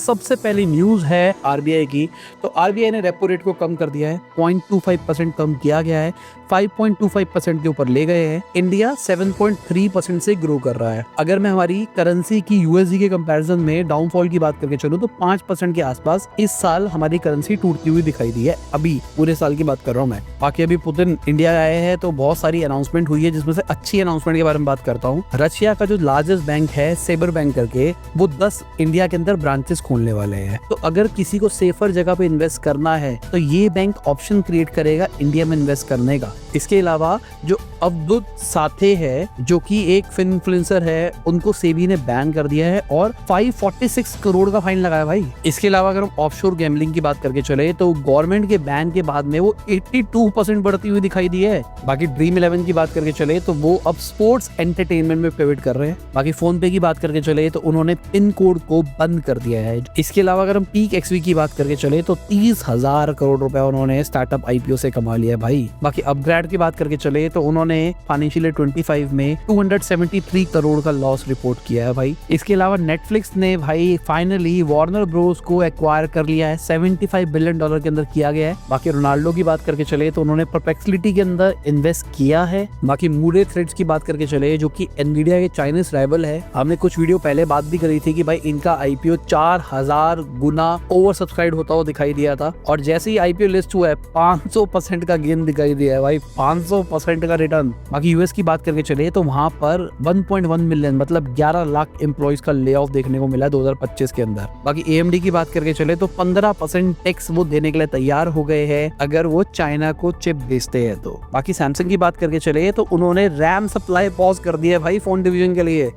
सबसे पहली न्यूज है आरबीआई की। तो आरबीआई ने रेपो रेट को कम कर दिया है, 0.25% कम किया गया है, 5.25% के ऊपर ले गए हैं। इंडिया 7.3% से ग्रो कर रहा है। अगर मैं हमारी करेंसी की यूएसडी के कंपैरिजन में डाउनफॉल की बात करके चलूं तो 5% के आसपास इस साल हमारी करेंसी टूटती हुई दिखाई दी है। अभी पूरे साल की बात कर रहा हूं मैं। बाकी अभी पुतिन इंडिया आए हैं तो बहुत सारी अनाउंसमेंट हुई है, जिसमें से अच्छी अनाउंसमेंट के बारे में बात करता हूँ। रशिया का जो लार्जेस्ट बैंक है सेबर बैंक करके, वो 10 इंडिया के अंदर ब्रांचेस खोलने वाले हैं। तो अगर किसी को सेफर जगह पे इन्वेस्ट करना है तो ये बैंक ऑप्शन क्रिएट करेगा इंडिया में इन्वेस्ट करने का। इसके अलावा जो अवधूत साथे है, जो कि एक इन्फ्लुएंसर है, उनको सेबी ने बैन कर दिया है और 546 करोड़ का फाइन लगाया भाई। इसके अलावा अगर हम ऑफशोर गैम्बलिंग की बात करके चले तो गवर्नमेंट के बैन के बाद में वो 82% बढ़ती हुई दिखाई दी है। बाकी ड्रीम 11 की बात करके चले तो वो अब स्पोर्ट्स एंटरटेनमेंट में पिवट कर रहे हैं। बाकी फोन पे की बात करके चले तो उन्होंने पिन कोड को बंद कर दिया है। इसके अलावा अगर हम पीक एक्सवी की बात करके चले तो 30,000 करोड़ रुपए उन्होंने स्टार्टअप आईपीओ से कमा लिया है भाई। बाकी अपग्रेड की बात करके चले तो उन्होंने फाइनेंशियल ईयर 25 में 273 करोड़ का लॉस रिपोर्ट किया है भाई। इसके अलावा नेटफ्लिक्स ने भाई फाइनली वार्नर ब्रोस को एक्वायर कर लिया है, $75 बिलियन के अंदर किया गया है। बाकी रोनाल्डो की बात करके चले तो उन्होंने परप्लेक्सिटी के अंदर इन्वेस्ट किया है। बाकी मूडे थ्रेड्स की बात करके चले, जो कि एनवीडिया के चाइनीज राइवल है। हमने कुछ वीडियो पहले बात भी करी थी कि भाई इनका आईपीओ 4000 गुना ओवर सब्सक्राइब होता हुआ दिखाई दिया था, और जैसे ही आईपीओ लिस्ट हुआ है 500% का गेन दिखाई दिया है भाई, 500% का रिटर्न। बाकी यूएस की बात करके चले तो वहां पर 1.1 मिलियन मतलब 11 लाख एम्प्लॉइज का ले ऑफ देखने को मिला 2025 के अंदर। बाकी एएमडी की बात करके चले तो 15% टैक्स वो देने के लिए तैयार हो गए हैं अगर वो चाइना को चिप बेचते हैं तो। बाकी सैमसंग की बात करके चले तो उन्होंने रैम सप्लाई पॉज कर दिया है भाई फोन डिवीजन के लिए।